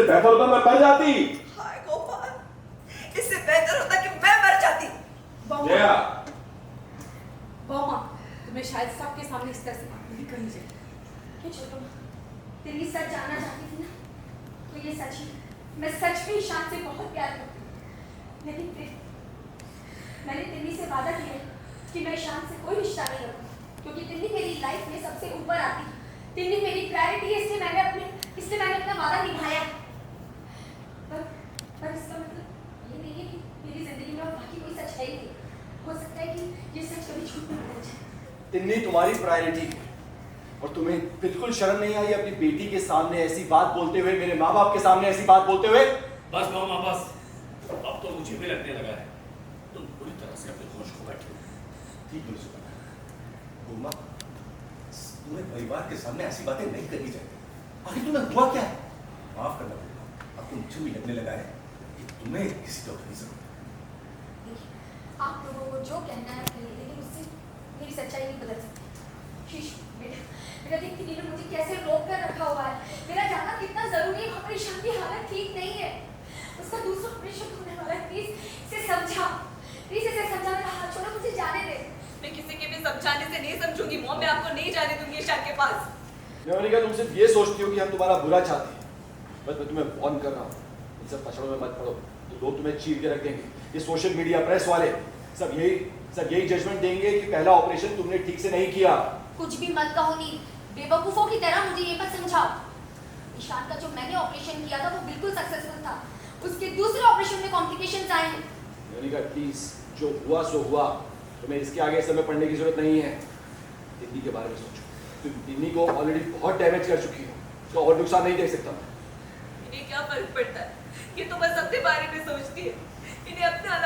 बेहतर होता मैं मर जाती। हाय गोपाल, इससे बेहतर होता कि मैं मर जाती। जया, बहू तुम्हें शायद सबके सामने इस तरह से बात नहीं करनी चाहिए। क्या छोटू माँ, तिन्नी सच जानना चाहती थी ना, तो ये सच है। मैं सच में ईशान से बहुत प्यार करती हूँ, लेकिन फिर मैंने तिन्नी से वादा किया कि मैं ईशान से कोई रिश्ता नहीं रखूँ, क्योंकि तिन्नी मेरी लाइफ में सबसे ऊपर आती है। तिन्नी मेरी प्रायोरिटी है, इसलिए मैंने अपना वादा निभाया। पर इसका मतलब ये नहीं है कि मेरी जिंदगी में और बाकी कोई सच है ही नहीं। हो सकता है कि ये सच कभी झूठ में बदल जाए। तिन्नी तुम्हारी प्रायोरिटी है और तुम्हें बिल्कुल शर्म नहीं आई अपनी बेटी के सामने ऐसी बात बोलते हुए, मेरे माँ बाप के सामने ऐसी बात बोलते हुए? बस मामा बस, अब तो मुझे भी लगने लगा है तुम पूरी तरह से अपने होश खो बैठे हो। ठीक नहीं सुना उमा, तुम्हें परिवार के सामने ऐसी बातें नहीं करनी चाहिए। आखिर तुम्हें हुआ क्या है? माफ करना पड़ेगा, अब तो मुझे भी लगने लगा है कि तुम्हें किसी डॉक्टर की जरूरत है। आप लोगों को जो कहना है कहिए, लेकिन उससे मेरी सच्चाई नहीं बदल सकती। शीश बेटा देखती नीलू मुझे कैसे रोक कर रखा हुआ है। मेरा जाना कितना जरूरी है, वहाँ पर ईशान की हालत ठीक नहीं है, उसका दूसरा ऑपरेशन होने वाला है। प्लीज इसे समझा, प्लीज इसे समझा, मेरा हाथ छोड़ो, मुझे जाने दे। मैं किसी के भी समझाने से नहीं समझूंगी मॉम, मैं आपको नहीं जाने दूंगी ईशान के पास। मोनिका, तुम सिर्फ ये सोचती हो कि हम तुम्हारा बुरा चाहते हैं। बस मैं तुम्हें वार्न कर रहा हूँ, इन सब पछड़ों में मत पड़ो, तो लोग तुम्हें चीर के रख देंगे। ये सोशल मीडिया, प्रेस वाले सब यही जजमेंट देंगे कि पहला ऑपरेशन तुमने ठीक से नहीं किया। कुछ भी मत कहो नील, बेवकूफों की तरह मुझे ये मत समझाओ। ईशान का जो मैंने ऑपरेशन किया था वो बिल्कुल सक्सेसफुल था, उसके दूसरे ऑपरेशन में कॉम्प्लिकेशंस आए हैं। मोनिका प्लीज, जो हुआ सो हुआ, तुम्हें इसके आगे इस समय पढ़ने की जरूरत नहीं है। तिन्नी के बारे में सोचो, तुम तिन्नी को ऑलरेडी बहुत डैमेज कर चुकी हो, उसका और नुकसान नहीं देख सकता मैं। इन्हें क्या फर्क पड़ता है, ये तो बस अपने बारे में सोचती है। इन्हें अपना